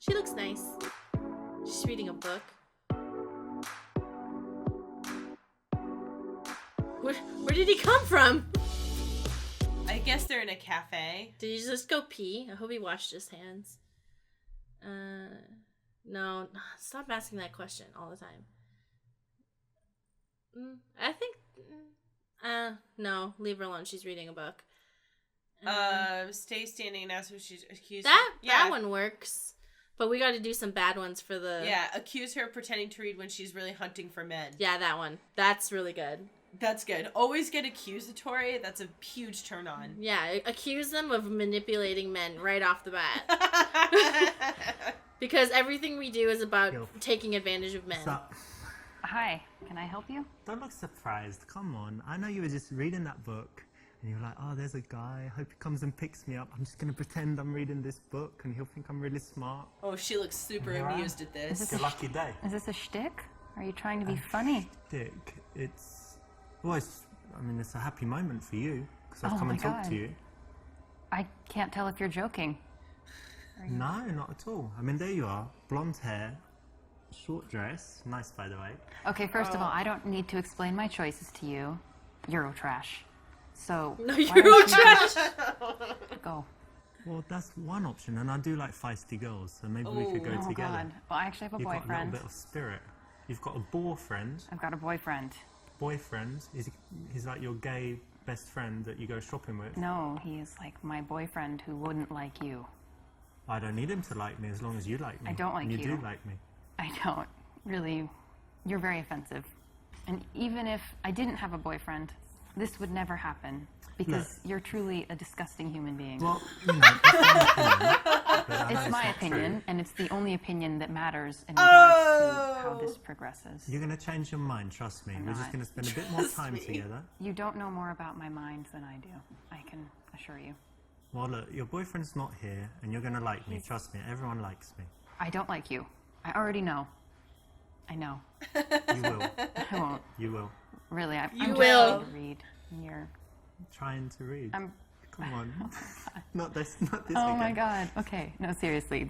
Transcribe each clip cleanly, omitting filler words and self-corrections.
She looks nice. She's reading a book. Where did he come from? I guess they're in a cafe. Did he just go pee? I hope he washed his hands. No. Stop asking that question all the time. I think... no. Leave her alone. She's reading a book. Stay standing and ask who she's accused. That one works. But we got to do some bad ones for the... Yeah, accuse her of pretending to read when she's really hunting for men. Yeah, that one. That's really good. That's good. Always get accusatory. That's a huge turn on. Yeah, accuse them of manipulating men right off the bat. Because everything we do is about taking advantage of men. Hi, can I help you? Don't look surprised. Come on. I know you were just reading that book and you're like, oh, there's a guy. I hope he comes and picks me up. I'm just going to pretend I'm reading this book and he'll think I'm really smart. Oh, she looks super amused at this. It's your lucky day. Is this a shtick? Are you trying to be funny? Shtick? Well, it's a happy moment for you because I've come and talked to you. I can't tell if you're joking. No, not at all. I mean, there you are. Blonde hair, short dress. Nice, by the way. Okay, first of all, I don't need to explain my choices to you. Eurotrash. So... No, Eurotrash! Go. Well, that's one option, and I do like feisty girls, so maybe we could go together. God. Well, I actually have a boyfriend. You've got a little bit of spirit. You've got a boyfriend. I've got a boyfriend. Boyfriend? He's like your gay best friend that you go shopping with? No, he is like my boyfriend who wouldn't like you. I don't need him to like me as long as you like me. I don't like you. And you do like me. I don't. Really, you're very offensive. And even if I didn't have a boyfriend, this would never happen. Because you're truly a disgusting human being. Well, you know, it's my opinion, and it's the only opinion that matters in regards to how this progresses. You're going to change your mind, trust me. We're just going to spend a bit more time together. You don't know more about my mind than I do. I can assure you. Well, look, your boyfriend's not here, and you're going to like me. Trust me, everyone likes me. I don't like you. I already know. I know. You will. I won't. You will. Really, I'm You just will. trying to read. And you're... Trying to read. Come on. Oh, not this oh again. my God. Okay. No, seriously.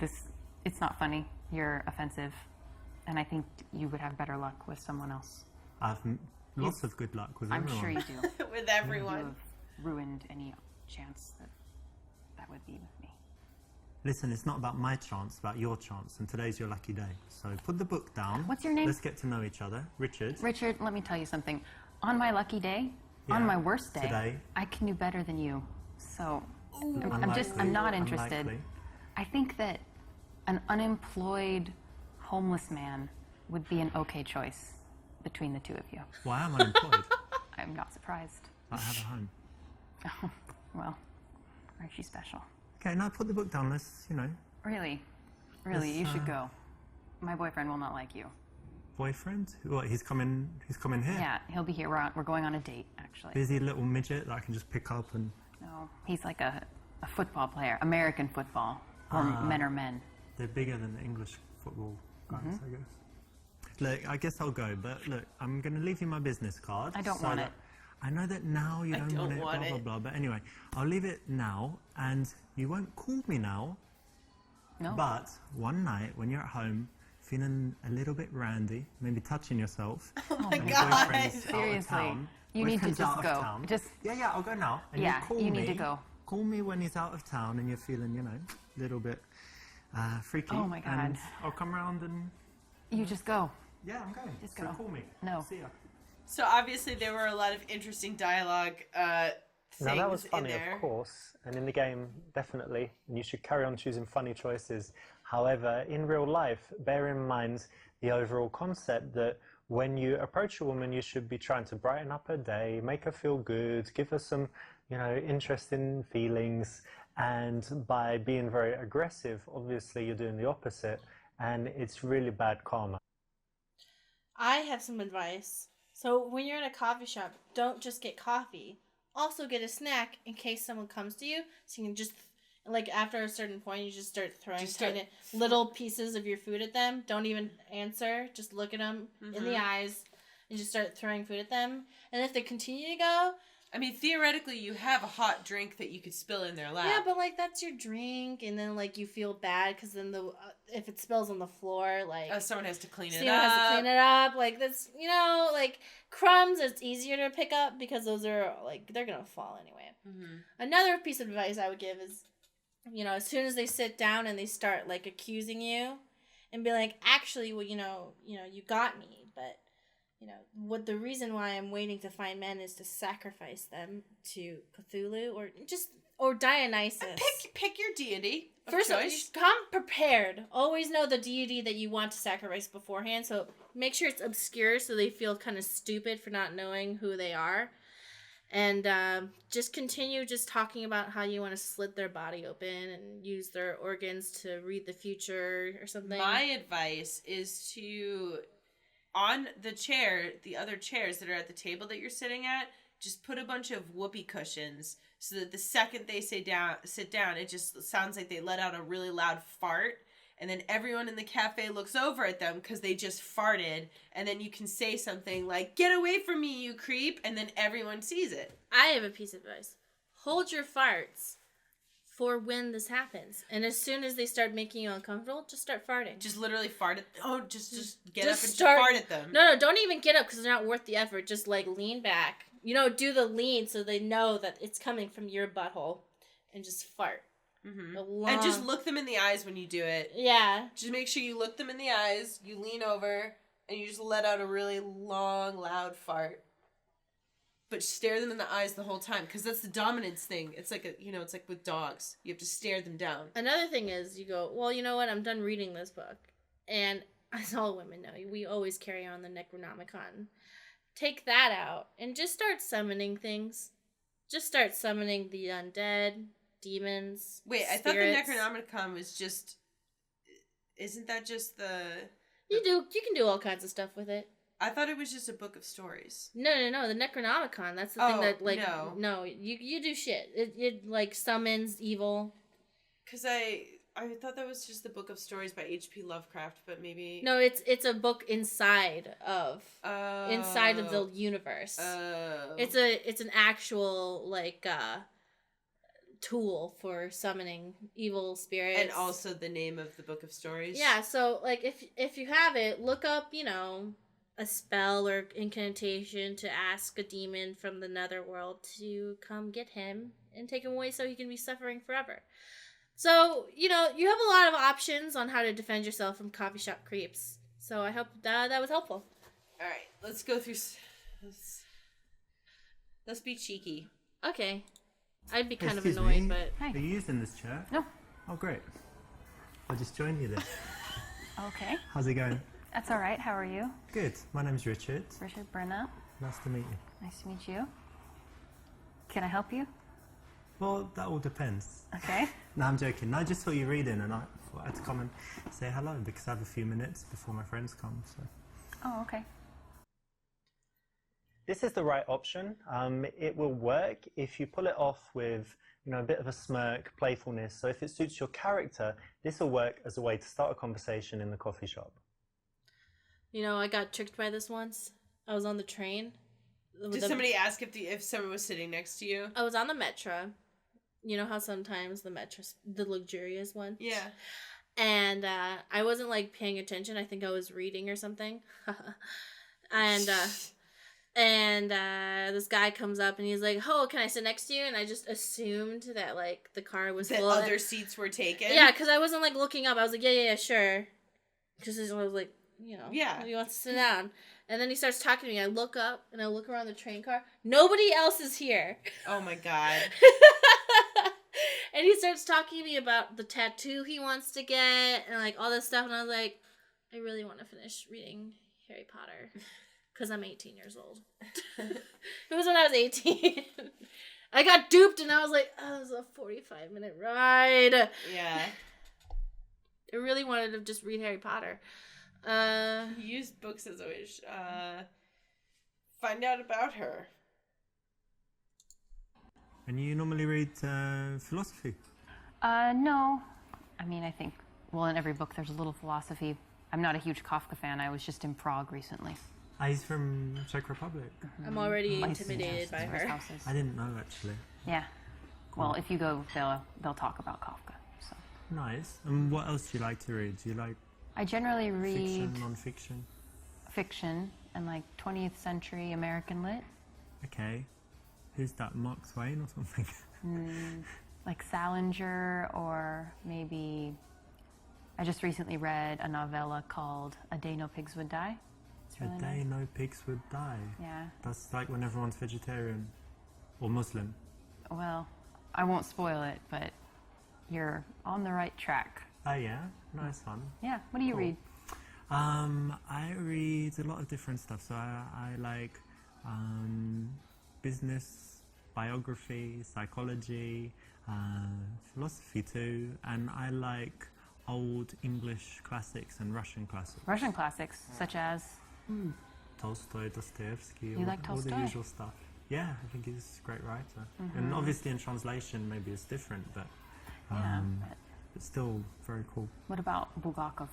It's not funny. You're offensive. And I think you would have better luck with someone else. I've lots of good luck with everyone. I'm sure you do. With everyone. You have ruined any chance that would be with me. Listen, it's not about my chance, it's about your chance. And today's your lucky day. So put the book down. What's your name? Let's get to know each other. Richard. Richard, let me tell you something. On my lucky day, on my worst day, today. I can do better than you. So I'm Unlikely. not interested. Unlikely. I think that an unemployed homeless man would be an okay choice between the two of you. Well, I am unemployed. I'm not surprised. I have a home. Oh, well, aren't you special? Okay, now put the book down. Let's, Really, you should go. My boyfriend will not like you. Boyfriend? What, he's coming here? Yeah, he'll be here. We're going on a date, actually. Busy little midget that I can just pick up and... No, he's like a football player. American football. Or men are men. They're bigger than the English football guys, I guess. Look, I guess I'll go, but look, I'm going to leave you my business card. I don't want it. I know that now you don't want it, want blah, blah, blah, but anyway, I'll leave it now, and you won't call me now. No. But one night, when you're at home, feeling a little bit randy, maybe touching yourself. Oh my and your God. boyfriend's out of Seriously. town. You need to Boyfriend's just out of go. town. Just... Yeah, I'll go now. And Yeah, you call you me. need to go. Call me when he's out of town and you're feeling, a little bit freaky. Oh my God. And I'll come around and... You just go. Yeah, I'm going. Just So go. call me. No. See ya. So obviously there were a lot of interesting dialogue Now things that was in funny, there. of course, and in the game, definitely, and you should carry on choosing funny choices. However, in real life, bear in mind the overall concept that when you approach a woman, you should be trying to brighten up her day, make her feel good, give her some, interesting feelings, and by being very aggressive, obviously you're doing the opposite, and it's really bad karma. I have some advice. So when you're in a coffee shop, don't just get coffee. Also get a snack in case someone comes to you. So you can just, after a certain point, you just start throwing little pieces of your food at them. Don't even answer. Just look at them in the eyes and just start throwing food at them. And if they continue to go, I mean, theoretically, you have a hot drink that you could spill in their lap. Yeah, but like that's your drink, and then like you feel bad because then if it spills on the floor, like someone has to clean it someone up. has to clean it up. Like that's like crumbs. It's easier to pick up because those are like they're gonna fall anyway. Mm-hmm. Another piece of advice I would give is, as soon as they sit down and they start like accusing you, and be like, actually, well, you got me, but. What the reason why I'm waiting to find men is to sacrifice them to Cthulhu or Dionysus. Pick your deity of First of all, choice. come prepared. Always know the deity that you want to sacrifice beforehand. So make sure it's obscure so they feel kind of stupid for not knowing who they are. And just continue just talking about how you want to slit their body open and use their organs to read the future or something. My advice is to... on the other chairs that are at the table that you're sitting at, just put a bunch of whoopee cushions so that the second they sit down, it just sounds like they let out a really loud fart. And then everyone in the cafe looks over at them because they just farted. And then you can say something like, "Get away from me, you creep." And then everyone sees it. I have a piece of advice. Hold your farts for when this happens, and as soon as they start making you uncomfortable, just start farting. Just literally fart at just get Just up and start, fart at them. No, don't even get up because they're not worth the effort. Just like lean back. Do the lean so they know that it's coming from your butthole, and just fart. Mm-hmm. And just look them in the eyes when you do it. Yeah. Just make sure you look them in the eyes. You lean over and you just let out a really long, loud fart. But stare them in the eyes the whole time, because that's the dominance thing. It's like it's like with dogs. You have to stare them down. Another thing is, you go, well, you know what? I'm done reading this book, and as all women know, we always carry on the Necronomicon. Take that out and just start summoning things. Just start summoning the undead, demons. Wait, I thought the Necronomicon was just. Isn't that just the? You can do all kinds of stuff with it. I thought it was just a book of stories. No, the Necronomicon. That's the thing that, like, no, you do shit. It like, summons evil. Because I thought that was just the book of stories by H.P. Lovecraft, but maybe... No, it's a book inside of the universe. Oh. It's an actual, like, tool for summoning evil spirits. And also the name of the book of stories? Yeah, so, like, if you have it, look up, a spell or incantation to ask a demon from the netherworld to come get him and take him away so he can be suffering forever. So, you have a lot of options on how to defend yourself from coffee shop creeps. So I hope that was helpful. All right, let's go through... Let's be cheeky. Okay. I'd be kind Excuse of annoyed, me. but... Hi. Are you using this chair? No. Oh, great. I just joined you there. Okay. How's it going? That's all right. How are you? Good. My name's Richard. Richard Brenna. Nice to meet you. Nice to meet you. Can I help you? Well, that all depends. Okay. No, I'm joking. I just saw you reading and I thought I'd come and say hello because I have a few minutes before my friends come. So. Oh, okay. This is the right option. It will work if you pull it off with a bit of a smirk, playfulness. So if it suits your character, this will work as a way to start a conversation in the coffee shop. I got tricked by this once. I was on the train. Did somebody ask if someone was sitting next to you? I was on the Metro. You know how sometimes the Metro's the luxurious one? Yeah. And I wasn't, like, paying attention. I think I was reading or something. And this guy comes up and he's like, "Oh, can I sit next to you?" And I just assumed that, like, the car was that full. Other seats were taken? Yeah, because I wasn't, like, looking up. I was like, yeah, sure. Because I was like, yeah, he wants to sit down. And then he starts talking to me. I look up and I look around the train car. Nobody else is here. Oh my god. And he starts talking to me about the tattoo he wants to get and, like, all this stuff. And I was like, I really want to finish reading Harry Potter because I'm 18 years old. It was when I was 18. I got duped and I was like, oh, this is a 45-minute ride. Yeah. I really wanted to just read Harry Potter. Use books as a way to find out about her. And you normally read philosophy? No. I mean, I think, well, in every book there's a little philosophy. I'm not a huge Kafka fan. I was just in Prague recently. He's from Czech Republic. I'm already License intimidated by to his her. houses. I didn't know actually. Yeah. Well, if you go, they'll talk about Kafka. So Nice. And what else do you like to read? Do you like I generally read fiction, non-fiction? fiction and like 20th century American lit, Okay. Who's that? Mark Twain or something? like Salinger, or maybe I just recently read a novella called A Day No Pigs Would Die. It's A really Day nice. No Pigs Would Die. Yeah. That's like when everyone's vegetarian or Muslim. Well, I won't spoil it, but you're on the right track. Oh yeah, nice one. Yeah. What do you Cool. read? I read a lot of different stuff. So I like business, biography, psychology, philosophy too, and I like old English classics and Russian classics. Russian classics, such as Tolstoy, Dostoevsky, You like all the Tolstoy? usual stuff. Yeah, I think he's a great writer. And obviously in translation maybe it's different, but yeah. it's still very cool. What about Bulgakov?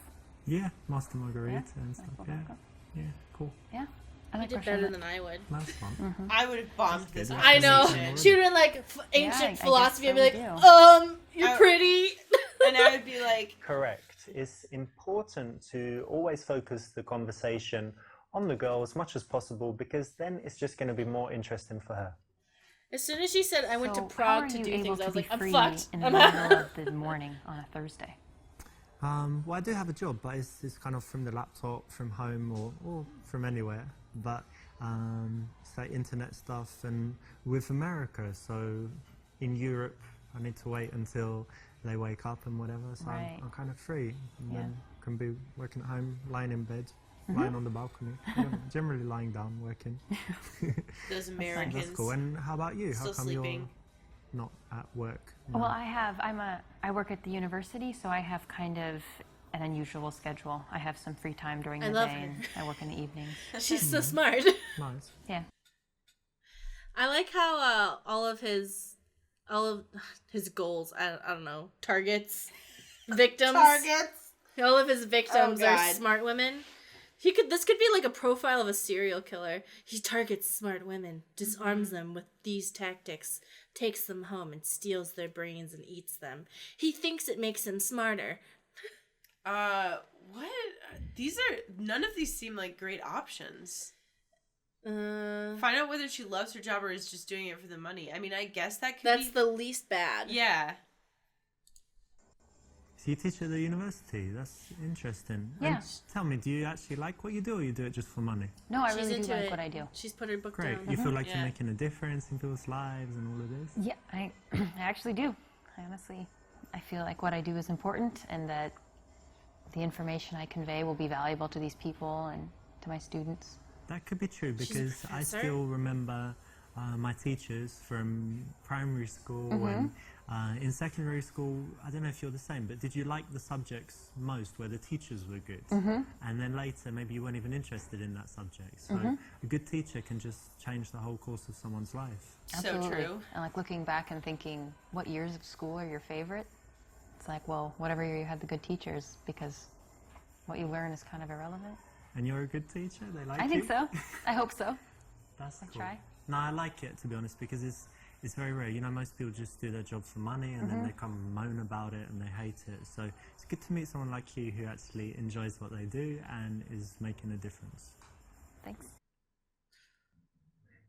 Yeah, Master Margarita Yeah, and stuff. like Yeah, Bulgakov. yeah, cool. Yeah. I You like did Russian better lit. than I would. Nice one. I would have bombed this. good. I know. conversation. She would have been like ancient I guess philosophy. I'd be like, so you're I- pretty. And I would be like, Correct. It's important to always focus the conversation on the girl as much as possible, because then it's just going to be more interesting for her. As soon as she said I went to So how Prague are to you do able things, I to was be like, I'm free fucked. in the I'm middle of the morning on a Thursday? Well, I do have a job, but it's kind of from the laptop, from home, or from anywhere. But it's like internet stuff, and with America, so in Europe, I need to wait until they wake up and whatever. So Right. I'm kind of free, and Yeah. then can be working at home, lying in bed, lying on the balcony, generally lying down, working. those Americans. That's cool. And how about you? How Still come sleeping. you're not at work? Well, I work at the university, so I have kind of an unusual schedule. I have some free time during I the love day, her. and I work in the evenings. She's so smart. Nice. Yeah. I like how all of his goals, I don't know, targets, victims. All of his victims Oh, are God. smart women. This could be like a profile of a serial killer. He targets smart women, disarms them with these tactics, takes them home and steals their brains and eats them. He thinks it makes him smarter. What? None of these seem like great options. Find out whether she loves her job or is just doing it for the money. I mean, I guess that could That's be. the least bad. Yeah. So you teach at the university? That's interesting. Yeah. And tell me, do you actually like what you do, or you do it just for money? No, I She's really do into like it. what I do. She's put her book Great. down. You feel like Yeah. you're making a difference in people's lives and all of this? Yeah, I actually do. I feel like what I do is important, and that the information I convey will be valuable to these people and to my students. That could be true, She's a because I professor? still remember my teachers from primary school and in secondary school. I don't know if you're the same, but did you like the subjects most where the teachers were good? And then later, maybe you weren't even interested in that subject. So a good teacher can just change the whole course of someone's life. Absolutely. So true. And like looking back and thinking, what years of school are your favorite? It's like, well, whatever year you had the good teachers, because what you learn is kind of irrelevant. And you're a good teacher? They like I you? think so. I hope so. That's I cool. try. No, I like it, to be honest, because it's very rare. You know, most people just do their job for money and then they come and moan about it and they hate it. So it's good to meet someone like you who actually enjoys what they do and is making a difference. Thanks.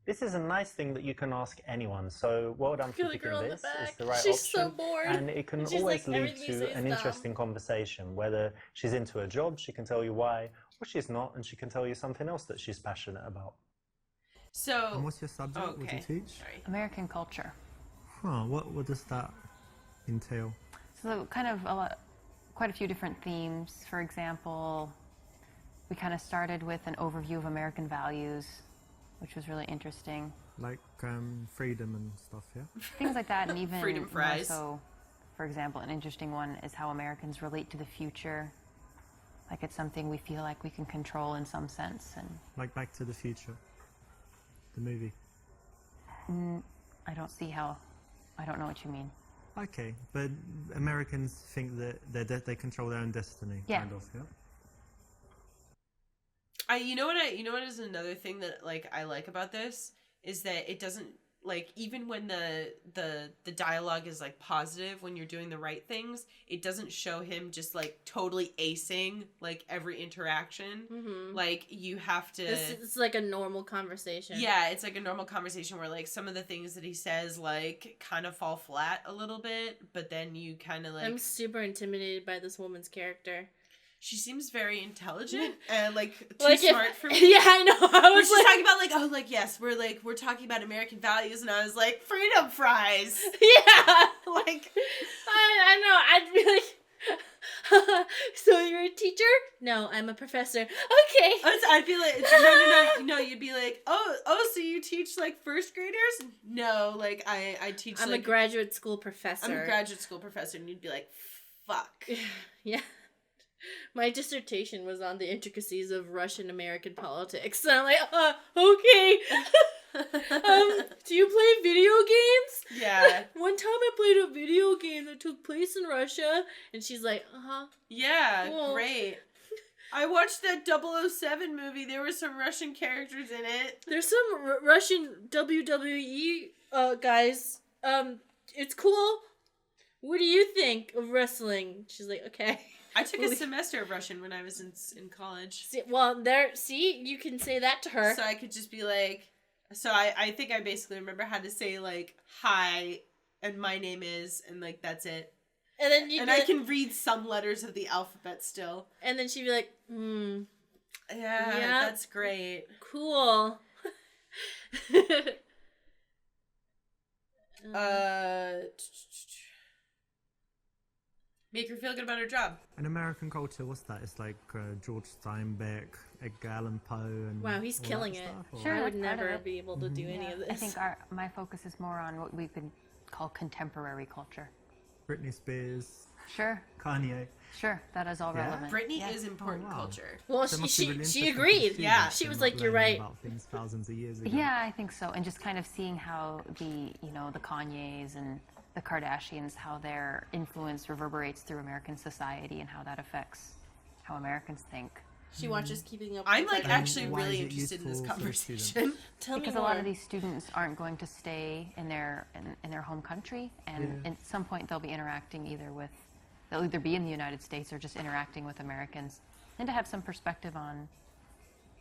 This is a nice thing that you can ask anyone, so well done Feel for the picking girl in the this. back. It's the right She's option. so bored. And it can And she's always like, lead "Everything you say to is an dumb." interesting conversation. Whether she's into a job, she can tell you why, or she's not, and she can tell you something else that she's passionate about. So. And what's your subject? What do Okay. you teach? Sorry. American culture. Oh, what does that entail? So kind of quite a few different themes. For example, we kind of started with an overview of American values, which was really interesting. Like freedom and stuff, yeah? Things like that, and even Freedom more fries. so, for example, an interesting one is how Americans relate to the future. Like it's something we feel like we can control in some sense, and Like Back to the Future, the movie. I don't know what you mean. Okay, but Americans think that they control their own destiny, Yeah. kind of, yeah? You know what is another thing that like I like about this is that it doesn't like even when the dialogue is like positive when you're doing the right things, it doesn't show him just like totally acing like every interaction. Mm-hmm. Like you have to. It's like a normal conversation. Yeah, it's like a normal conversation where like some of the things that he says like kind of fall flat a little bit, but then you kind of like. I'm super intimidated by this woman's character. She seems very intelligent and like too Like smart for me. Yeah, I know. I We're was just talking about like, oh, like yes, we're talking about American values, and I was like, freedom fries. yeah, Like, I know. I'd be like, so you're a teacher? No, I'm a professor. Okay. I'd be like, no. You'd be like, oh, so you teach like first graders? No, like I teach. I'm like, a graduate school professor. I'm a graduate school professor, and you'd be like, fuck. Yeah. My dissertation was on the intricacies of Russian American politics. And I'm like, okay. Do you play video games? Yeah. One time I played a video game that took place in Russia. And she's like, Yeah, Cool. great. I watched that 007 movie. There were some Russian characters in it. There's some Russian WWE guys. It's cool. What do you think of wrestling? She's like, okay. I took a semester of Russian when I was in college. See, you can say that to her. So I could just be like, I think I basically remember how to say like, hi, and my name is, and like, that's it. And then I can read some letters of the alphabet still. And then she'd be like, Yeah, that's great. Cool. Make her feel good about her job. In American culture, what's that? It's like George Steinbeck, Edgar Allan Poe, and Wow, he's all killing that it. stuff, or- Sure. I would that's part of never it. be able to do any of this. I think my focus is more on what we could call contemporary culture. Britney Spears, Sure, Kanye. sure, that is all Yeah? relevant. Britney Yeah. is important wow. culture. Well, That must be really she interesting for agreed. students Yeah. She and was not like, "You're learning right." About things thousands of years ago. Yeah, I think so. And just kind of seeing how the Kanyes and the Kardashians, how their influence reverberates through American society and how that affects how Americans think. She watches Keeping Up. I'm with like the Kardashians. actually why really is it interested in this useful for the students? conversation. Tell me Because more. a lot of these students aren't going to stay in their home country, and Yeah. at some point they'll be interacting they'll either be in the United States or just interacting with Americans, and to have some perspective on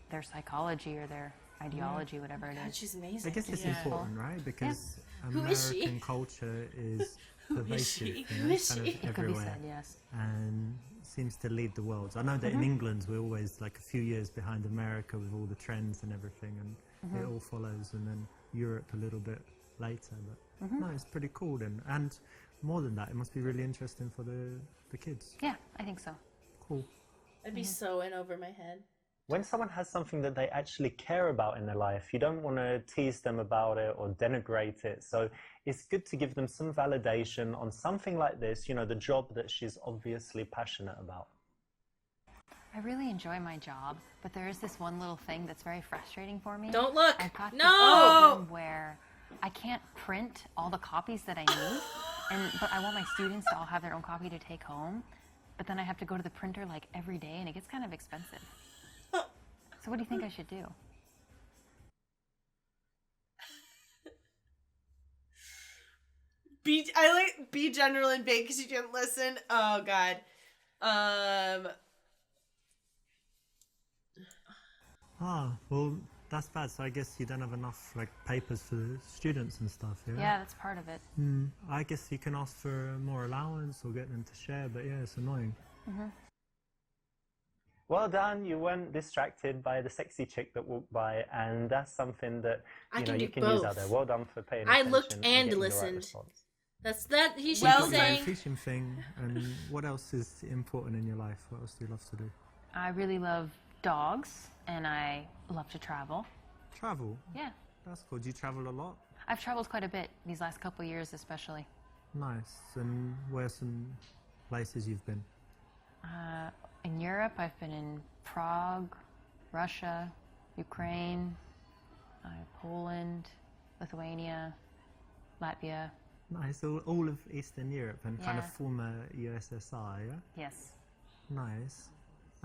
their psychology or their ideology, whatever it God, is. she's amazing. I guess it's Yeah. important, right? Because Who is she? American culture is pervasive, she? you know, Who is kind she? of It could be everywhere, said, yes. and seems to lead the world. I know that in England we're always like a few years behind America with all the trends and everything, and it all follows, and then Europe a little bit later. But no, it's pretty cool then, and more than that, it must be really interesting for the kids. Yeah, I think so. Cool. I'd be so in over my head. When someone has something that they actually care about in their life, you don't want to tease them about it or denigrate it. So it's good to give them some validation on something like this, the job that she's obviously passionate about. I really enjoy my job, but there is this one little thing that's very frustrating for me. Don't look. I've got this No. problem where I can't print all the copies that I need, but I want my students to all have their own copy to take home. But then I have to go to the printer like every day, and it gets kind of expensive. So what do you think I should do? Be general and vague because you didn't listen. Oh God. Well, that's bad. So I guess you don't have enough like papers for the students and stuff. Yeah, that's part of it. I guess you can ask for more allowance or get them to share, but yeah, it's annoying. Well done, you weren't distracted by the sexy chick that walked by, and that's something that I you can know do you can use both. out there. Well done for paying I attention. looked and getting the right listened. response. That's that. He should Well be done. saying. Teaching thing, and what else is important in your life? What else do you love to do? I really love dogs, and I love to travel. Travel. Yeah, That's cool. Do you travel a lot? I've traveled quite a bit these last couple of years, especially. Nice. And where's some places you've been? In Europe, I've been in Prague, Russia, Ukraine, Poland, Lithuania, Latvia. Nice. All of Eastern Europe and kind of Yeah. former USSR, yeah? Yes. Nice.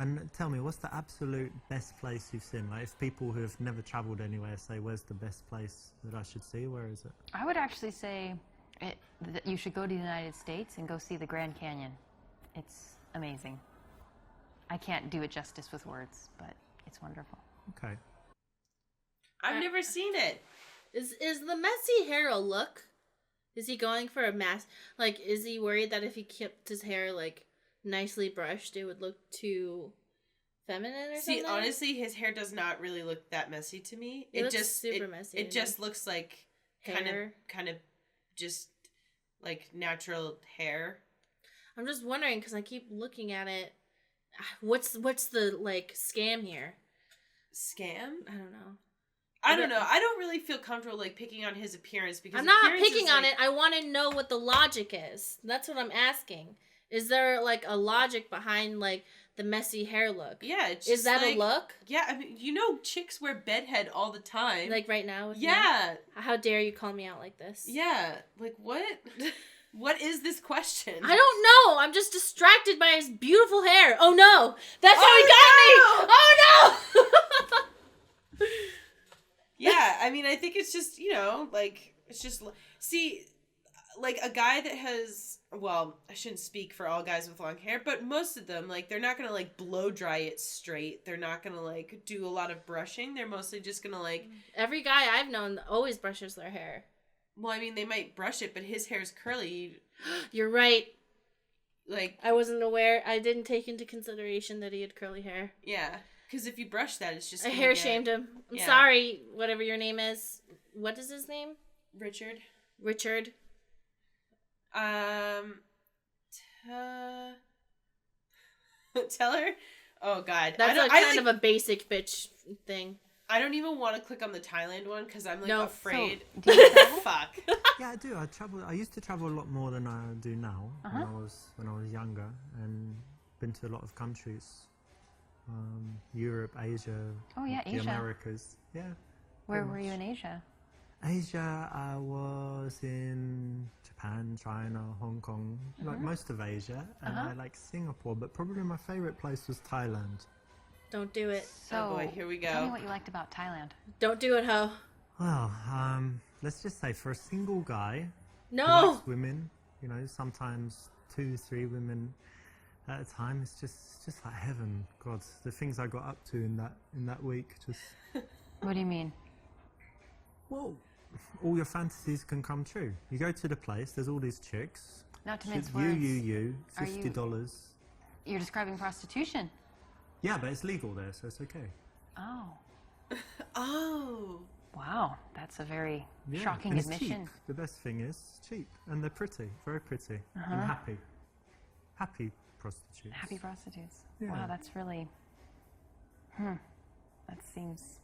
And tell me, what's the absolute best place you've seen? Like, if people who have never travelled anywhere say, where's the best place that I should see, where is it? I would actually say that you should go to the United States and go see the Grand Canyon. It's amazing. I can't do it justice with words, but it's wonderful. Okay. I've never seen it. Is the messy hair a look? Is he going for a mask? Like, is he worried that if he kept his hair, like, nicely brushed, it would look too feminine or something? See, honestly, his hair does not really look that messy to me. It looks super messy. It just looks like Hair. kind of just like natural hair. I'm just wondering, because I keep looking at it. What's the, like, scam here? Scam? I don't know. I don't know. I don't really feel comfortable like picking on his appearance because I'm not appearance picking is, on like, it. I want to know what the logic is. That's what I'm asking. Is there, like, a logic behind, like, the messy hair look? Yeah, it's Is just that like, a look? Yeah, I mean, you know, chicks wear bedhead all the time. Like right now? With yeah, me? How dare you call me out like this? yeah. Like what? What is this question? I don't know. I'm just distracted by his beautiful hair. Oh no, that's how he got me. Oh no. Yeah, I mean, I think it's just, you know, like, it's just, see, like, a guy that has, well, I shouldn't speak for all guys with long hair, but most of them, like, they're not gonna, like, blow dry it straight. They're not gonna, like, do a lot of brushing. They're mostly just gonna, like... Every guy I've known always brushes their hair. Well, I mean, they might brush it, but his hair's curly. You're right. Like... I wasn't aware. I didn't take into consideration that he had curly hair. Yeah. Because if you brush that, it's just I hair shamed him. I'm Yeah. sorry, whatever your name is. What is his name? Richard. Richard. Tell her? Oh, God. That's kind of a basic bitch thing. I don't even want to click on the Thailand one because I'm, like, No. afraid. So, do you travel? Fuck. Yeah, I do. I used to travel a lot more than I do now when I was younger, and been to a lot of countries. Europe, Asia, Oh, yeah, the Asia. Americas. Yeah. Where pretty were you much. in Asia? Asia, I was in Japan, China, Hong Kong, like most of Asia, and I like Singapore, but probably my favorite place was Thailand. Don't do it. So, Oh, boy, here we go. Tell me what you liked about Thailand. Don't do it, ho. Well, let's just say for a single guy who No. likes women, you know, sometimes 2-3 women at a time, it's just like heaven. God, the things I got up to in that week, just What do you mean? well, all your fantasies can come true. You go to the place, there's all these chicks. Not to mince It's words. you, Are you- $50. You're describing prostitution. Yeah, but it's legal there, so it's okay. Oh. Oh. Wow. That's a very Yeah, shocking and it's admission. cheap. The best thing is cheap, and they're pretty, very pretty, and happy prostitutes. Happy prostitutes. Yeah. Wow, that's really... That seems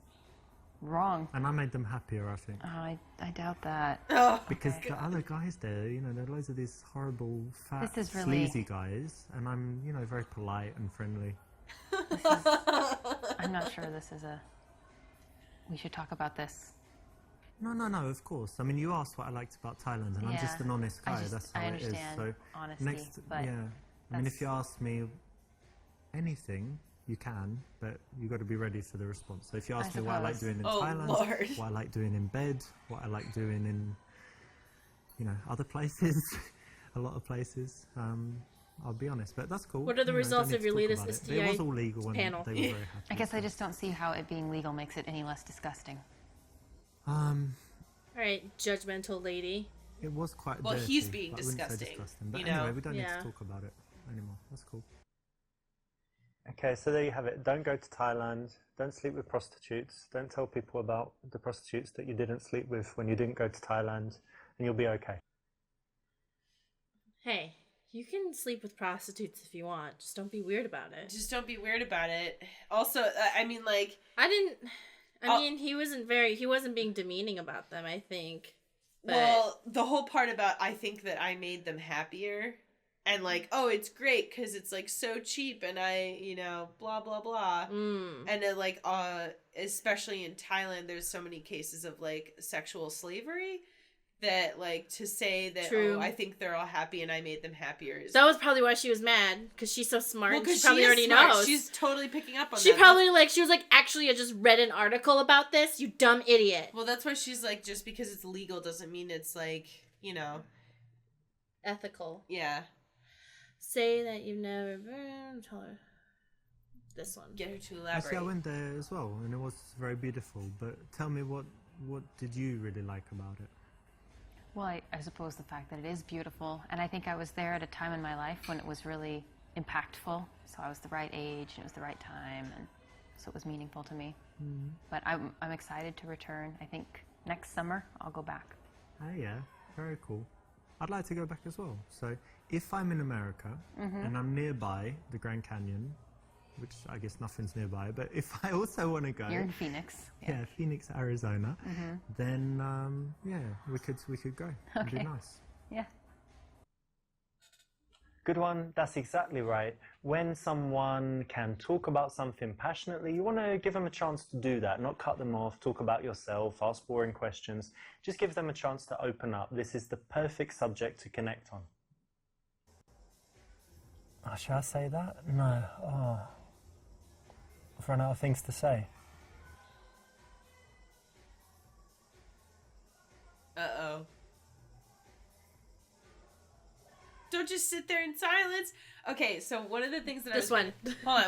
wrong. And I made them happier, I think. Oh, I doubt that. Oh. Because the other guys there, you know, there are loads of these horrible, fat, This is really- sleazy guys, and I'm, you know, very polite and friendly. I'm not sure this is a... We should talk about this. No, of course. I mean, you asked what I liked about Thailand, and I'm just Yeah. an honest guy. I That's how I it is. understand So honesty, but yeah. I mean, if that's- you ask me anything, you can, but you got to be ready for the response. So if you ask me what I like suppose. doing in Oh, Thailand, Lord. what I like doing in bed, what I like doing in, you know, other places, a lot of places, I'll be honest. But that's cool. What are the You know, don't results need of to your talk latest about it. STI It was all legal, and panel? they were very happy. I guess I so. just don't see how it being legal makes it any less disgusting. All right, judgmental lady. It was quite Well, dirty, he's being but I wouldn't say disgusting, disgusting. But you anyway, know? we don't need Yeah. to talk about it anymore. That's cool. Okay, so there you have it. Don't go to Thailand. Don't sleep with prostitutes. Don't tell people about the prostitutes that you didn't sleep with when you didn't go to Thailand, and you'll be okay. Hey, you can sleep with prostitutes if you want. Just don't be weird about it. Just don't be weird about it. Also, I mean, like... I Oh. mean, he wasn't being demeaning about them, I think. But Well, the whole part about I think that I made them happier and like, oh, it's great because it's like so cheap and I, you know, blah, blah, blah. And then like, especially in Thailand, there's so many cases of like sexual slavery that, like, to say that, True. oh, I think they're all happy and I made them happier. That was probably why she was mad, because she's so smart. Well, She because probably she already smart. knows. She's totally picking up on She that. probably, like, she was like, actually, I just read an article about this, you dumb idiot. Well, that's why she's like, just because it's legal doesn't mean it's, like, you know. Ethical. Yeah. Say that you've never been. Tell her. This one. Get her to elaborate. Actually, I went there as well, and it was very beautiful. But tell me, what did you really like about it? Well, I suppose the fact that it is beautiful, and I think I was there at a time in my life when it was really impactful. So I was the right age, and it was the right time, and so it was meaningful to me. Mm-hmm. But I'm excited to return. I think next summer I'll go back. Oh yeah, very cool. I'd like to go back as well. So if I'm in America and I'm nearby the Grand Canyon, which I guess nothing's nearby, but if I also want to go, you're in Phoenix. Yeah, Phoenix, Arizona. Then yeah, we could go. It'd be nice. Yeah. Good one. That's exactly right. When someone can talk about something passionately, you want to give them a chance to do that, not cut them off, talk about yourself, ask boring questions. Just give them a chance to open up. This is the perfect subject to connect on. Oh, should I say that? No. Oh. I've run out of things to say. Uh-oh. Don't just sit there in silence. Okay, so one of the things that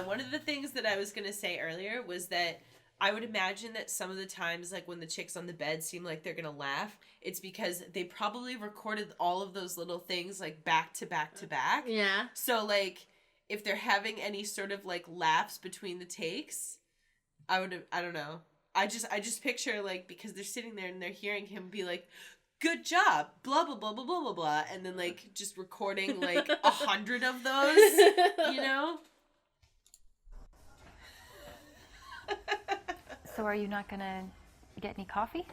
one of the things that I was going to say earlier was that I would imagine that some of the times, like when the chicks on the bed seem like they're going to laugh, it's because they probably recorded all of those little things like back to back to back. Yeah. So like if they're having any sort of like laughs between the takes, I don't know. I just picture like, because they're sitting there and they're hearing him be like, good job, blah, blah, blah, blah, blah, blah, blah. And then like just recording like 100 of those, you know? So are you not gonna get any coffee?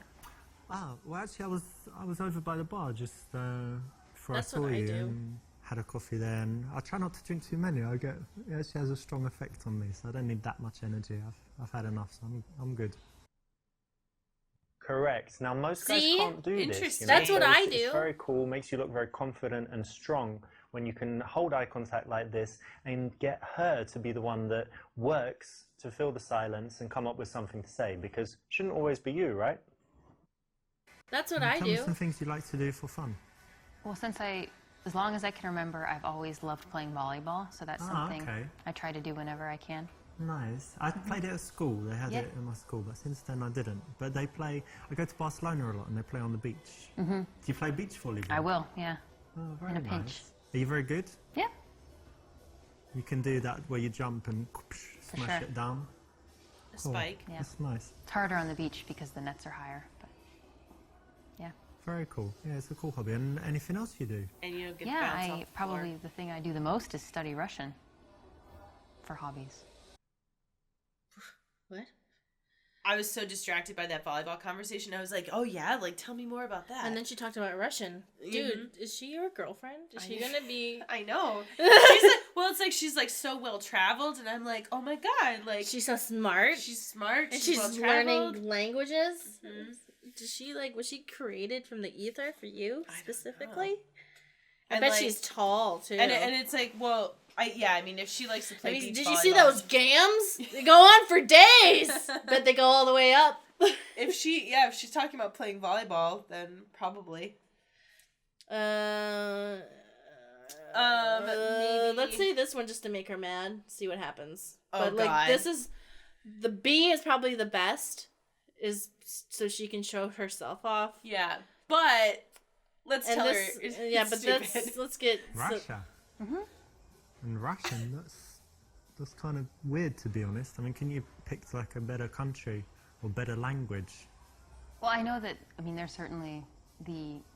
Well actually I was over by the bar just before That's I saw what I you do. and had a coffee there, and I try not to drink too many. It actually has a strong effect on me, so I don't need that much energy. I've had enough, so I'm good. Correct. Now, most guys See? can't do this. Interesting. That's what I It's do. very cool, makes you look very confident and strong when you can hold eye contact like this and get her to be the one that works to fill the silence and come up with something to say, because it shouldn't always be you, right? That's what And I tell me do. some things you like to do for fun. Well, as long as I can remember, I've always loved playing volleyball, so that's something okay. I try to do whenever I can. Nice. I played it at school. They had it in my school, but since then I didn't. But I go to Barcelona a lot, and they play on the beach. Do you play beach volleyball? I will, yeah. Oh, very In a nice. pinch. Are you very good? Yeah. You can do that where you jump and smash sure. it down. A spike. Yeah. That's nice. It's harder on the beach because the nets are higher, but yeah. Very cool. Yeah, it's a cool hobby. And anything else you do? And you don't get Yeah, to bounce off the floor. probably the thing I do the most is study Russian for hobbies. What? I was so distracted by that volleyball conversation. I was like, oh yeah, like tell me more about that. And then she talked about Russian. Dude, is she your girlfriend? Is she gonna be... I know. She's like, well, it's like she's like so well traveled, and I'm like, oh my god, like She's so smart. she's smart, and she's she's well-traveled. learning languages. Mhm. Does she was she created from the ether for you don't specifically? know. I And, bet like- she's tall too. And it's like, well, I mean, if she likes to play beach did you see volleyball- those gams? They go on for days. Bet they go all the way up. If she's talking about playing volleyball, then probably. Maybe. Let's say this one just to make her mad. See what happens. Oh, but God. this is the B is probably the best, is so she can show herself off. Yeah, but let's And tell this, her. It's yeah, but stupid. let's get Russia. And Russian, that's kind of weird, to be honest. I mean, can you pick like a better country or better language? Well, I know that, there's certainly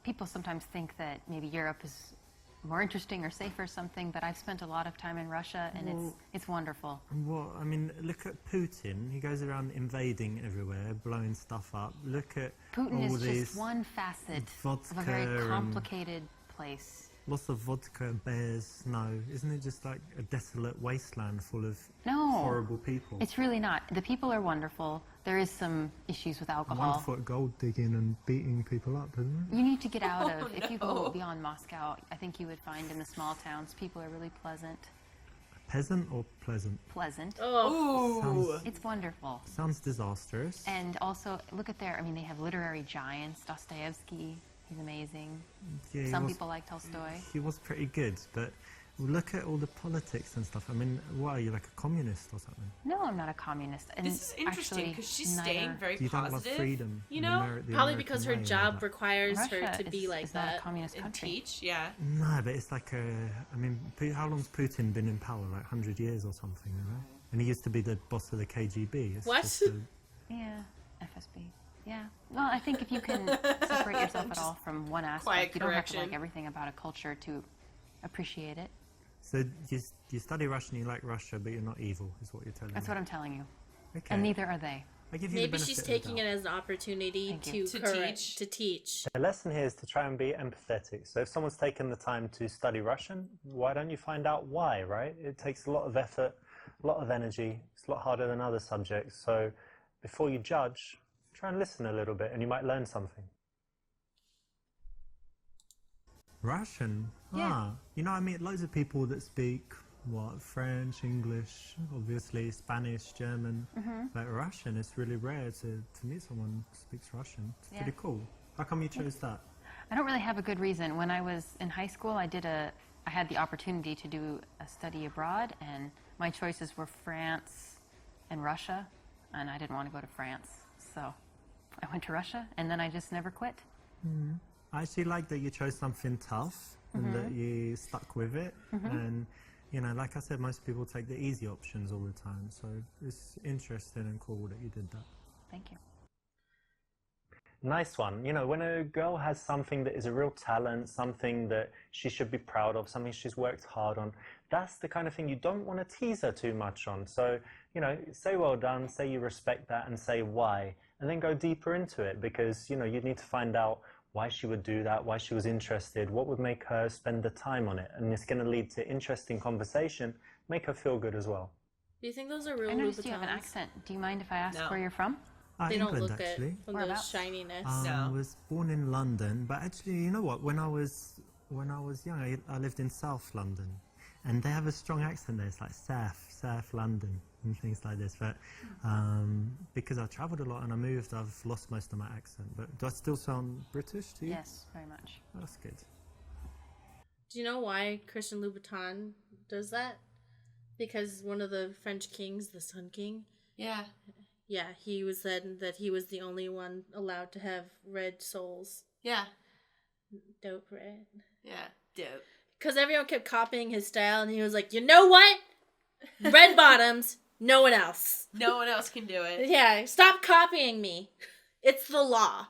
people sometimes think that maybe Europe is more interesting or safe or something, but I've spent a lot of time in Russia, and it's wonderful. Well, I mean, look at Putin. He goes around invading everywhere, blowing stuff up. Look at Putin all is these just one facet of vodka a very and- complicated place. lots of vodka, bears, snow. Isn't it just like a desolate wasteland full of No. horrible people? It's really not. The people are wonderful. There is some issues with alcohol. Wonderful at gold digging and beating people up, isn't it? You need to get out of, Oh, if you no. go beyond Moscow, I think you would find in the small towns, people are really pleasant. Peasant or pleasant? Pleasant. Oh, Ooh. It's wonderful. Sounds disastrous. And also, look at their, I mean, they have literary giants. Dostoevsky, he's amazing. Yeah, he Some was- people like Tolstoy. He was pretty good, but look at all the politics and stuff. I mean, what are you, like a communist or something? No, I'm not a communist. And This is interesting actually, because she's staying neither- very You don't love positive. freedom. you and know? the probably American because her way and all job that. requires her Russia to be is, like is not that. a communist And country. teach, yeah. No, but it's like I mean, how long's Putin been in power? Like 100 years or something, you know? And he used to be the boss of the KGB. It's What? just Yeah, FSB. Yeah. Well, I think if you can separate yourself at all from one aspect, quiet you don't have to correction. like everything about a culture to appreciate it. So you study Russian, you like Russia, but you're not evil, is what you're telling That's me. what I'm telling you. Okay. And neither are they. I give you the Maybe benefit she's of the taking it doubt. as an opportunity Thank to you. To correct, teach. to teach. The lesson here is to try and be empathetic. So if someone's taken the time to study Russian, why don't you find out why, right? It takes a lot of effort, a lot of energy. It's a lot harder than other subjects. So before you judge, try and listen a little bit and you might learn something. Russian? Yeah. Ah, you know, I meet loads of people that speak, French, English, obviously Spanish, German, but Russian, it's really rare to meet someone who speaks Russian. It's Yeah. pretty cool. How come you chose that? I don't really have a good reason. When I was in high school, I had the opportunity to do a study abroad, and my choices were France and Russia, and I didn't want to go to France, so I went to Russia, and then I just never quit. I actually like that you chose something tough and that you stuck with it. And, you know, like I said, most people take the easy options all the time. So it's interesting and cool that you did that. Thank you. Nice one. You know, when a girl has something that is a real talent, something that she should be proud of, something she's worked hard on, that's the kind of thing you don't want to tease her too much on. So, you know, say well done, say you respect that, and say why, and then go deeper into it, because, you know, you need to find out why she would do that, why she was interested, what would make her spend the time on it, and it's going to lead to interesting conversation, make her feel good as well. Do you think those are real I noticed you have an Louboutins? accent. Do you mind if I ask No. where you're from? They don't England, look actually. it from the Whereabouts? shininess. No. I was born in London, but actually, you know what? When I was young, I lived in South London, and they have a strong accent there. It's like South London, and things like this. But because I travelled a lot and I moved, I've lost most of my accent. But do I still sound British to you? Yes, very much. That's good. Do you know why Christian Louboutin does that? Because one of the French kings, the Sun King, Yeah. yeah, he was said that he was the only one allowed to have red soles. Yeah. Dope, right? Yeah. Dope. Because everyone kept copying his style, and he was like, you know what? Red bottoms, no one else. No one else can do it. Yeah, stop copying me. It's the law.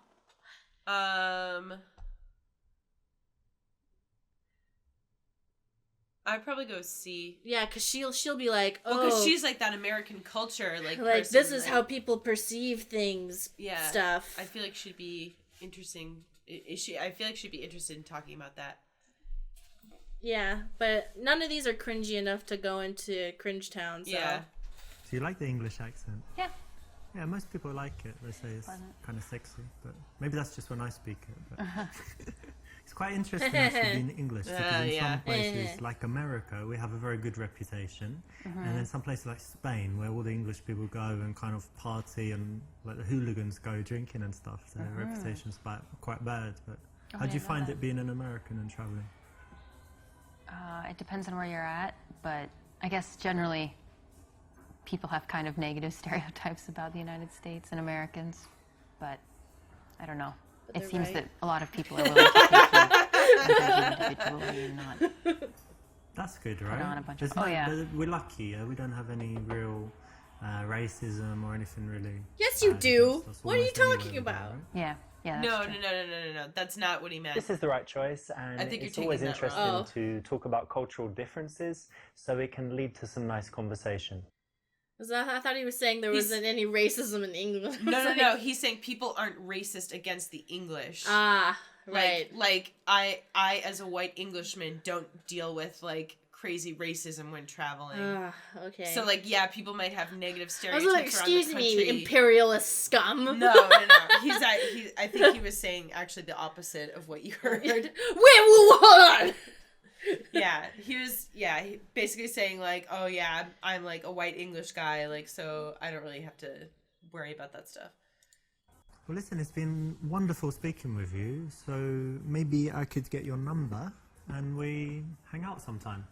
I'd probably go C. Yeah, because she'll be like, oh, Well, because she's like that American culture, like person, this is like- how people perceive things, Yeah. stuff. I feel like she'd be interesting. I feel like she'd be interested in talking about that. Yeah, but none of these are cringy enough to go into Cringe Town, so. Yeah. So you like the English accent? Yeah. Yeah, most people like it. They say it's Pleasant. kind of sexy, but maybe that's just when I speak it. But it's quite interesting actually in English because in yeah. some places like America, we have a very good reputation, and then some places like Spain, where all the English people go and kind of party and like the hooligans go drinking and stuff. So their reputation's quite bad. But Oh, how I do you didn't know find that. it being an American and traveling? It depends on where you're at, but I guess generally people have kind of negative stereotypes about the United States and Americans, but I don't know. But It they're seems right. that a lot of people are willing to take you individually and not. That's good, right? on a bunch of- There's oh, yeah. but we're lucky. Yeah? We don't have any real racism or anything really. Yes, you bad do. against us What are you almost anywhere talking we go, about? right? Yeah, yeah. No, That's no, true. no, no, no, no, no. That's not what he meant. This is the right choice, and I think you're it's always taking that interesting wrong. to talk about cultural differences so it can lead to some nice conversation. I thought he was saying there wasn't any racism in England. No, no, no. He's saying people aren't racist against the English. Ah, Right. Like I as a white Englishman don't deal with like crazy racism when traveling. Okay. So like yeah, people might have negative I was stereotypes like, around the excuse country. me, imperialist scum. No. I think he was saying actually the opposite of what you heard. Wait, hold on. He was basically saying like, oh yeah, I'm like a white English guy, like so I don't really have to worry about that stuff. Well, listen, it's been wonderful speaking with you. So maybe I could get your number and we hang out sometime.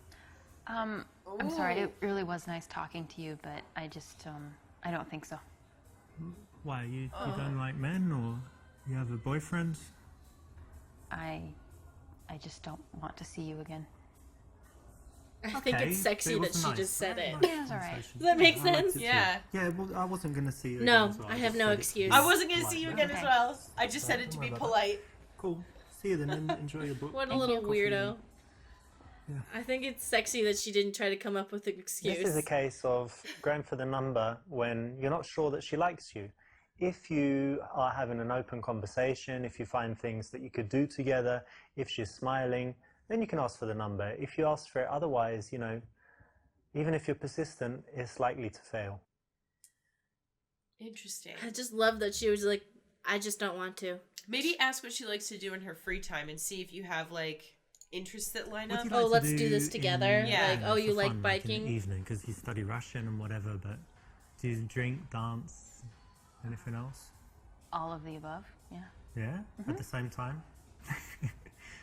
I'm sorry, it really was nice talking to you, but I just, I don't think so. Why, you don't like men, or you have a boyfriend? I just don't want to see you again. I think it's sexy but it that was she nice. just said Very it. nice Yeah, it's all right. conversation. Does that make I liked sense? it too. Yeah. Yeah, well, I wasn't going to see you No, again as well. I have just no said it excuse. I wasn't gonna polite. see you No, again okay. as well. I just said it to Don't be worry about polite. Cool. See you then and enjoy your book. What a Thank little you. Coffee. weirdo. Yeah. I think it's sexy that she didn't try to come up with an excuse. This is a case of going for the number when you're not sure that she likes you. If you are having an open conversation, if you find things that you could do together, if she's smiling, then you can ask for the number. If you ask for it otherwise, you know, even if you're persistent, it's likely to fail. Interesting. I just love that she was like, I just don't want to. Maybe ask what she likes to do in her free time and see if you have like interests that line What up. do you like Oh, to let's do this together? in- Yeah. Like, oh, for you like fun, biking? in the evening, because you study Russian and whatever, but do you drink, dance, anything else? All of the above, yeah. Yeah? At the same time?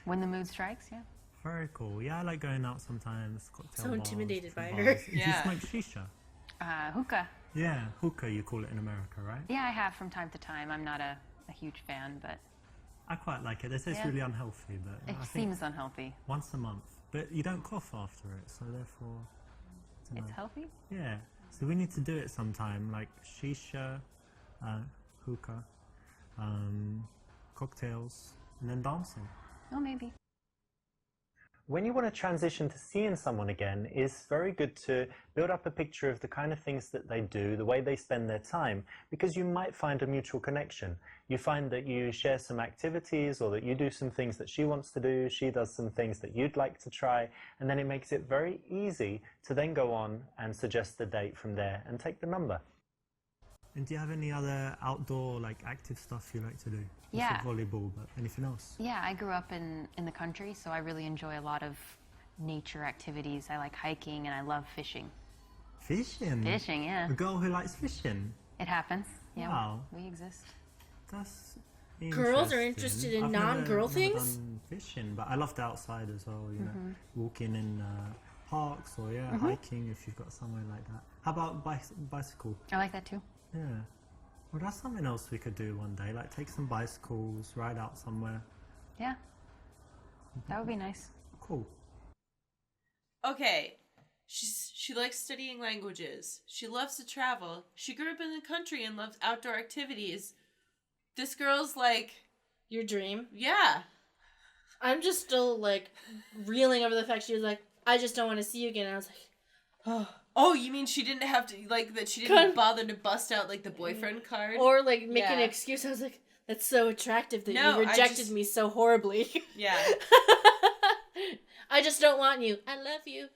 When the mood strikes, yeah. Very cool. Yeah, I like going out sometimes. Cocktail So bars, intimidated different by her. bars. Do Yeah. you smoke shisha? Hookah. Yeah, hookah you call it in America, right? Yeah, I have from time to time. I'm not a huge fan, but I quite like it. They say it's Yeah. really unhealthy, but it I think seems unhealthy. once a month. But you don't cough after it, so therefore, I don't It's know. healthy? Yeah. So we need to do it sometime, like shisha, hookah, cocktails, and then dancing. Oh, maybe. When you want to transition to seeing someone again, it's very good to build up a picture of the kind of things that they do, the way they spend their time, because you might find a mutual connection. You find that you share some activities, or that you do some things that she wants to do, she does some things that you'd like to try, and then it makes it very easy to then go on and suggest the date from there and take the number. And do you have any other outdoor, like, active stuff you like to do? You Yeah. said volleyball, but anything else? Yeah, I grew up in the country, so I really enjoy a lot of nature activities. I like hiking and I love fishing. Fishing? Fishing, yeah. A girl who likes fishing? It happens. Yeah, Wow. we exist. That's Girls are interesting. interested in I've non-girl never things? done fishing, but I love the outside as well, you Mm-hmm. know, walking in parks or, hiking if you've got somewhere like that. How about bicycle? I like that too. Yeah. Well, that's something else we could do one day, like take some bicycles, ride out somewhere. Yeah. That would be nice. Cool. Okay. She likes studying languages. She loves to travel. She grew up in the country and loves outdoor activities. This girl's like, Your dream. yeah. I'm just still like reeling over the fact she was like, I just don't want to see you again. And I was like, oh. Oh, you mean she didn't have to, like, that she didn't Couldn't- bother to bust out, like, the boyfriend card? Or like make an Yeah. excuse. I was like, that's so attractive that No, you I rejected just- me so horribly. Yeah. I just don't want you. I love you.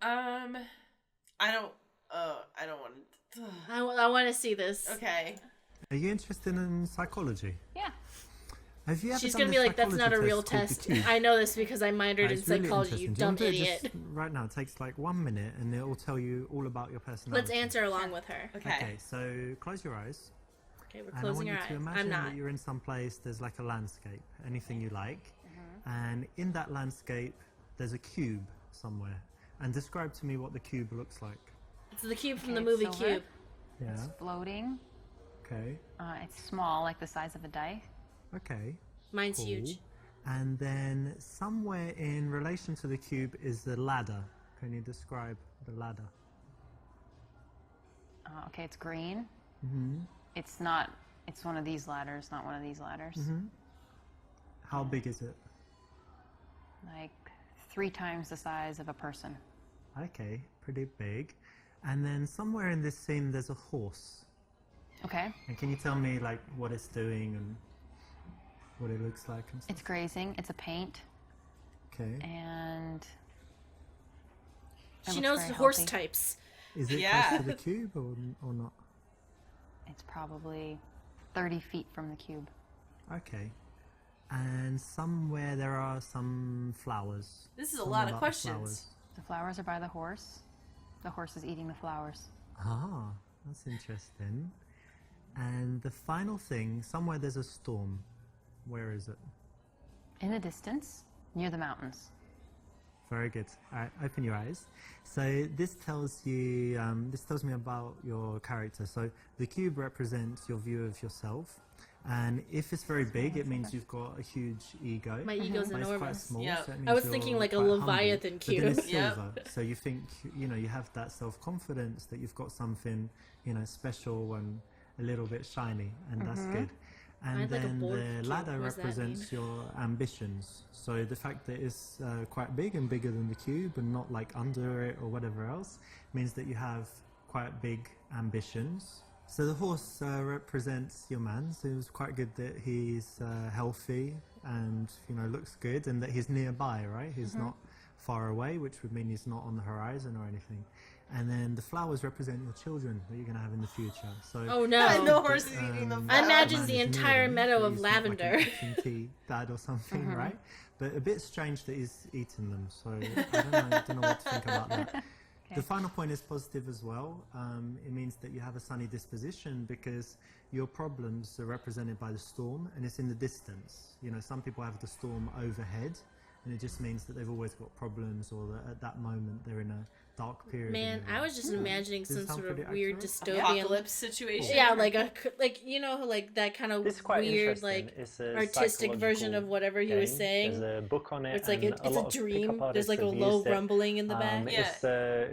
I don't want to. I want to see this. Okay. Are you interested in psychology? Yeah. Have you ever She's done gonna be this like, that's not a psychology real called the test. Cube? I know this because I minored in It's really psychology, you interesting. dumb Do you want to do it idiot. just right now? It takes like 1 minute and it will tell you all about your personality. Let's answer along with her. Okay. Okay, so close your eyes. Okay, we're And I closing want you our to eyes. imagine I'm not. that you're in some place, there's like a landscape, anything you like. Mm-hmm. And in that landscape, there's a cube somewhere. And describe to me what the cube looks like. It's the cube from Okay, the movie it's silver. Cube. Yeah, It's floating. okay, It's small, like the size of a die. okay. Mine's Cool. huge. And then somewhere in relation to the cube is the ladder. Can you describe the ladder? Okay, it's green. Mm-hmm. It's not. It's one of these ladders, not one of these ladders. Mm-hmm. How big is it? Like 3 times the size of a person. Okay, pretty big. And then somewhere in this scene there's a horse. Okay. And can you tell me like what it's doing and what it looks like and stuff? It's grazing. It's a paint, Okay. and it She looks knows very horse healthy. types. Is it Yeah. close to the cube or not? It's probably 30 feet from the cube. Okay. And somewhere there are some flowers. This is a Something lot of about the questions. flowers. The flowers are by the horse. The horse is eating the flowers. Ah, that's interesting. And the final thing, somewhere there's a storm. Where is it? In the distance, near the mountains. Very good. All right, open your eyes. So this tells you, this tells me about your character. So the cube represents your view of yourself, and if it's very big, it means you've got a huge ego. My ego's But it's quite enormous. small. Yep. So it I means was you're thinking like a quite humble. Leviathan But then cube. it's Yep. silver, so you think you have that self-confidence that you've got something special and a little bit shiny, and that's good. And I'd like a then board the cube. ladder What does that represents your ambitions. So the fact that it's quite big and bigger than the cube and not like under it or whatever else means that you have quite big ambitions. So the horse represents your man. So it's quite good that he's healthy and looks good, and that he's nearby, right? He's not far away, which would mean he's not on the horizon or anything. And then the flowers represent your children that you're going to have in the future. So Oh And no. the horse is eating the um, I imagine man the is entire near them, meadow but of he's not like an lavender. absentee dad or something, right? But a bit strange that he's eating them. So I don't know what to think about that. The final point is positive as well. It means that you have a sunny disposition because your problems are represented by the storm, and it's in the distance. Some people have the storm overhead, and it just means that they've always got problems, or that at that moment they're in a dark period. in Man, their I life. was just imagining Does it some sound sort of pretty weird accurate? dystopian. Apocalypse situation. Yeah, like like that kind of This is quite weird, interesting. like It's a artistic version psychological of whatever he was game. saying. There's a book on it. It's like and it's a lot a of dream. pickup There's like a artists have low used it. rumbling in the back. Yeah.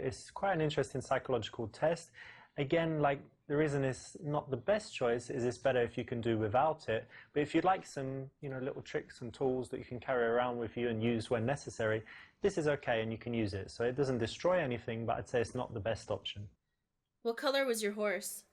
It's quite an interesting psychological test. Again, like the reason it's not the best choice is it's better if you can do without it. But if you'd like some, little tricks and tools that you can carry around with you and use when necessary, this is okay and you can use it. So it doesn't destroy anything, but I'd say it's not the best option. What color was your horse?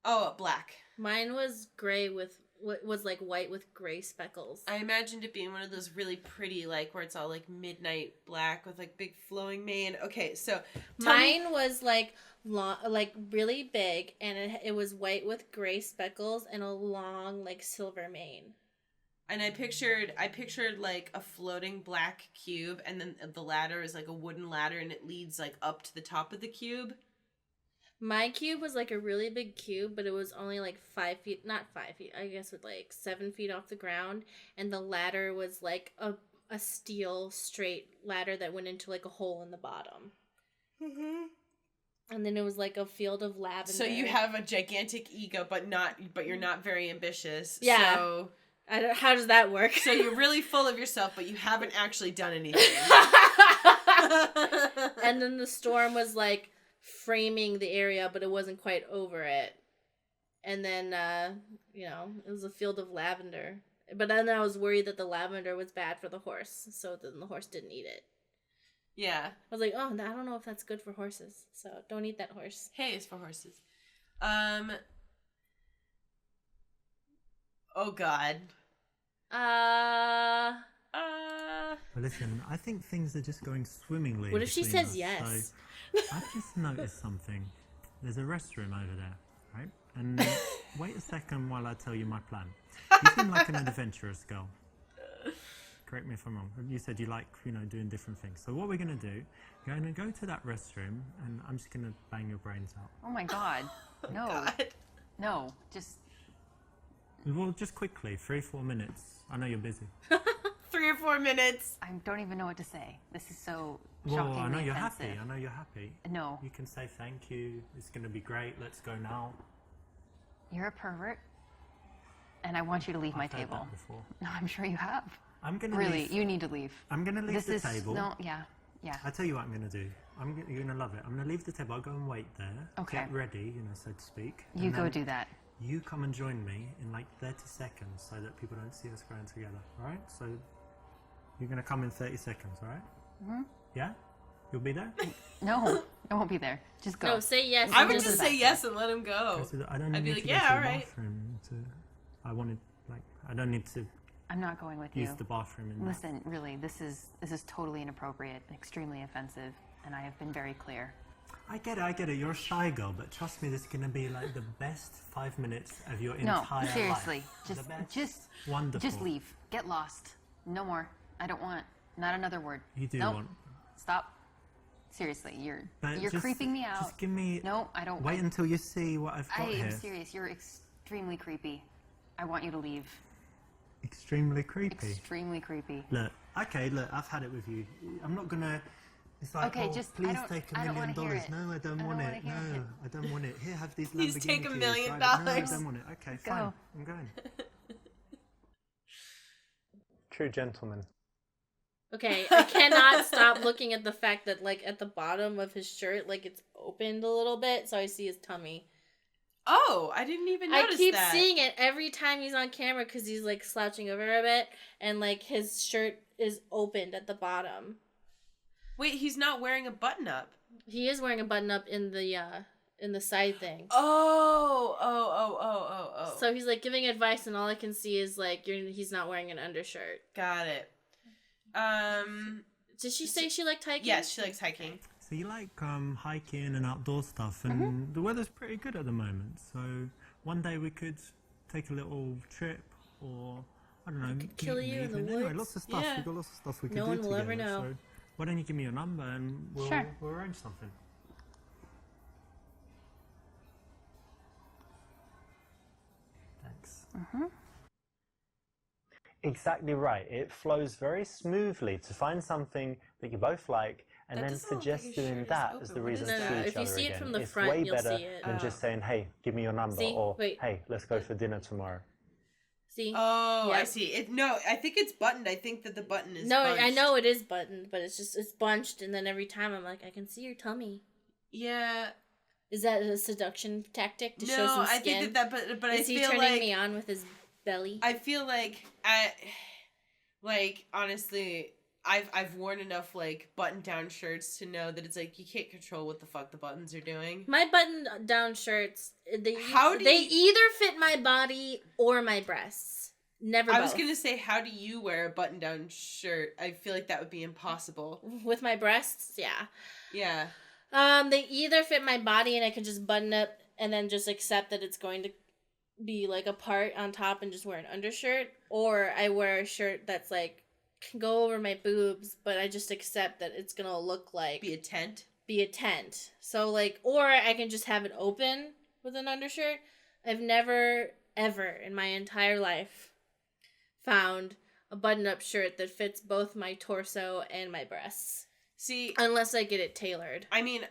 Oh, black. Mine was gray with what was like white with gray speckles. I imagined it being one of those really pretty, like where it's all like midnight black with like big flowing mane. Okay, so tell me- Mine was like long, like really big, and it was white with gray speckles and a long like silver mane. and I pictured like a floating black cube, and then the ladder is like a wooden ladder, and it leads like up to the top of the cube. My cube was like a really big cube, but it was only like 5 feet, not 5 feet, I guess with like 7 feet off the ground. And the ladder was like a steel straight ladder that went into like a hole in the bottom. Mm-hmm. And then it was like a field of lavender. So you have a gigantic ego, but you're not very ambitious. Yeah. So, how does that work? so you're really full of yourself, but you haven't actually done anything. And then the storm was like framing the area, but it wasn't quite over it. And then, it was a field of lavender. But then I was worried that the lavender was bad for the horse, so then the horse didn't eat it. Yeah. I was like, oh, I don't know if that's good for horses, so don't eat that horse. Hay is for horses. Oh God. Well, listen, I think things are just going swimmingly. What if she between says us, yes? So I've just noticed something. There's a restroom over there, right? And wait a second while I tell you my plan. You seem like an adventurous girl. Correct me if I'm wrong. You said you like, doing different things. So what we're going to do, you're going to go to that restroom, and I'm just going to bang your brains out. Oh my God. No. God. No. Just. Well, just quickly, 3-4 minutes. I know you're busy. 3 or 4 minutes. I don't even know what to say. This is so Well, shockingly I know you're offensive. happy. I know you're happy. No. You can say thank you. It's going to be great. Let's go now. You're a pervert. And I want you to leave my I've heard table. that before. No, I'm sure you have. I'm going to Really, leave. you need to leave. I'm going to leave This the is table. no, yeah. I tell you what I'm going to do. You're going to love it. I'm going to leave the table. I'll go and wait there. Okay. Get ready, so to speak. You and go then do that. You come and join me in like 30 seconds so that people don't see us going together. All right? So you're going to come in 30 seconds, all right? Mhm. Yeah? You'll be there? No, I won't be there. Just go. No, say yes. I and would Just just the say bathroom. yes and let him go. I don't I'd be need like, to go yeah, to the all right. bathroom I wanted, I don't need to I'm not going with use you. the bathroom in that. Listen, really, this is totally inappropriate, extremely offensive, and I have been very clear. I get it. You're a shy girl, but trust me, this is going to be like the best 5 minutes of your entire No, seriously, life. just Wonderful. Just leave. Get lost. No more. I don't want. Not another word. You do Nope. want. Stop. Seriously, you're Just- creeping me out. Just give me. No, I don't. Wait until you see what I've I got here. am serious. You're extremely creepy. I want you to leave. Extremely creepy. Extremely creepy. Look, I've had it with you. I'm not gonna. It's like, Okay, oh, just- I please don't- take I $1 don't million. wanna hear it. No, I don't I want don't it. wanna hear No, it. I don't want it. Here, have these Lamborghini Please take $1 keys. million. Right? No, I don't want it. Okay, Go. fine. I'm going. True gentleman. Okay, I cannot stop looking at the fact that, like, at the bottom of his shirt, like, it's opened a little bit, so I see his tummy. Oh, I didn't even notice I keep that. seeing it every time he's on camera because he's, like, slouching over a bit, and, like, his shirt is opened at the bottom. Wait, he's not wearing a button-up. He is wearing a button-up in the side thing. Oh. So he's, like, giving advice, and all I can see is, like, he's not wearing an undershirt. Got it. Did she say she liked hiking? Yes, she likes hiking. So you like hiking and outdoor stuff, and the weather's pretty good at the moment. So one day we could take a little trip, or I don't know, could kill meet you in the evening. Anyway, woods. lots of stuff. Yeah. We've got lots of stuff we could No do one will together. ever know. So why don't you give me your number and we'll Sure. arrange something. Thanks. Exactly right. It flows very smoothly to find something that you both like and That then doesn't look suggest like your doing shirt is that open. as the What is reason that? to No, see if each you other see it again. from the It's front, way you'll better see it. than just saying, hey, give me your number, See? or Wait. hey, let's go for dinner tomorrow. See? Oh, Yeah. I see. No, I think it's buttoned. I think that the button is No, bunched. I know it is buttoned, but it's bunched, and then every time I'm like, I can see your tummy. Yeah. Is that a seduction tactic to show No, some I skin? think that but I is he feel turning like me on with his belly? I feel like honestly, I've worn enough like button down shirts to know that it's like you can't control what the fuck the buttons are doing. My button-down shirts, they How do they you- either fit my body or my breasts. Never I was both. gonna say, how do you wear a button down shirt? I feel like that would be impossible. With my breasts, yeah. Yeah. They either fit my body and I can just button up and then just accept that it's going to be like a part on top and just wear an undershirt, or I wear a shirt that's like can go over my boobs, but I just accept that it's gonna look like Be a tent. be a tent. So like, or I can just have it open with an undershirt. I've never ever in my entire life found a button-up shirt that fits both my torso and my breasts, See, unless I get it tailored. I mean,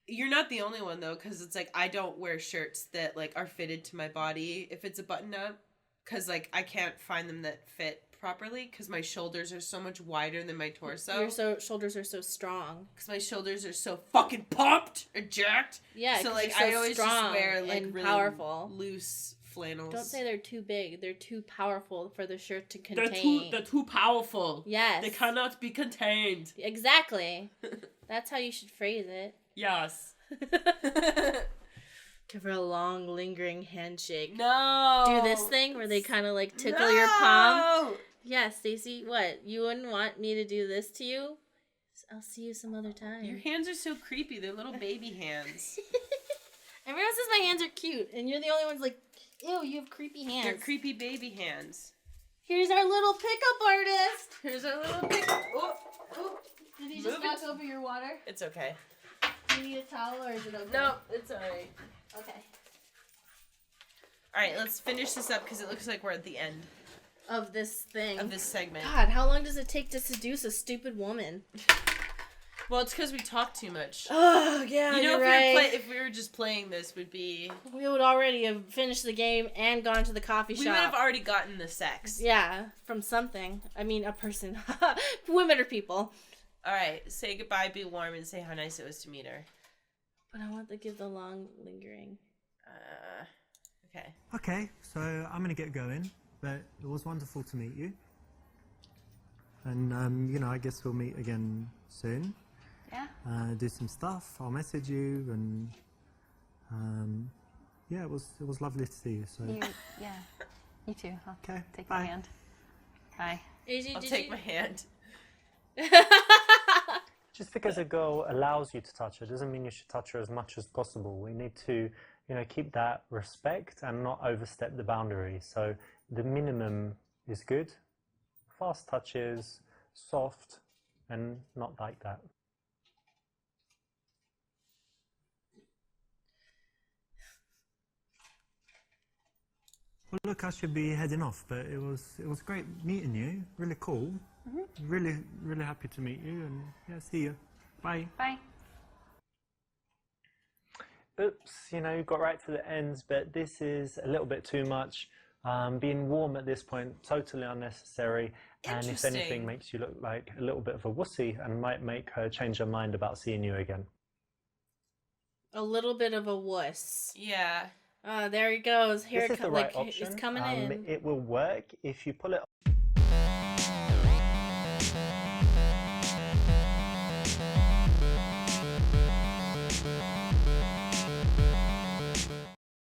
you're not the only one though, because it's like I don't wear shirts that like are fitted to my body if it's a button up, because like I can't find them that fit properly because my shoulders are so much wider than my torso. Your shoulders are so strong. Because my shoulders are so fucking pumped and jacked. Yeah, So 'cause like you're so I always just strong wear like and really powerful. loose flannels. Don't say they're too big. They're too powerful for the shirt to contain. they're too powerful. Yes. They cannot be contained. Exactly. That's how you should phrase it. Yes. Give her a long, lingering handshake. No. Do this thing where they kind of like tickle your palm. No! Yeah, Stacy, what? You wouldn't want me to do this to you? I'll see you some other time. Your hands are so creepy. They're little baby hands. Everyone says my hands are cute, and you're the only one's like, ew, you have creepy hands. They're creepy baby hands. Here's our little pickup artist. Here's our little pickup. Oh, oh. Did he just Move knock it. over your water? It's okay. Do you need a towel or is it okay? No, it's alright. Okay. Alright, let's finish this up because it looks like we're at the end Of this thing. of this segment. God, how long does it take to seduce a stupid woman? Well, it's because we talk too much. Oh, yeah, You know, you're if, right. if we were just playing this, would be... We would already have finished the game and gone to the coffee We shop. would have already gotten the sex. Yeah, from something. I mean, a person. Women or people. Alright, say goodbye, be warm, and say how nice it was to meet her. But I want to give the long lingering. Okay. Okay, so I'm going to get going, but it was wonderful to meet you. And, you know, I guess we'll meet again soon. Yeah. Do some stuff. I'll message you, and yeah, it was lovely to see you. So You, yeah. You too. I'll Okay, take bye. your hand. Bye. AJ, I'll did take you... my hand. Just because a girl allows you to touch her doesn't mean you should touch her as much as possible. We need to, keep that respect and not overstep the boundary. So the minimum is good. Fast touches, soft, and not like that. Well, look, I should be heading off, but it was great meeting you. Really cool. Really, really happy to meet you, and yeah, see you. Bye. Bye. Oops, you got right to the ends, but this is a little bit too much. Being warm at this point, totally unnecessary. And if anything, Interesting. makes you look like a little bit of a wussy and might make her change her mind about seeing you again. A little bit of a wuss. Yeah. There he goes. Here This it is the right it's option. coming in. It will work if you pull it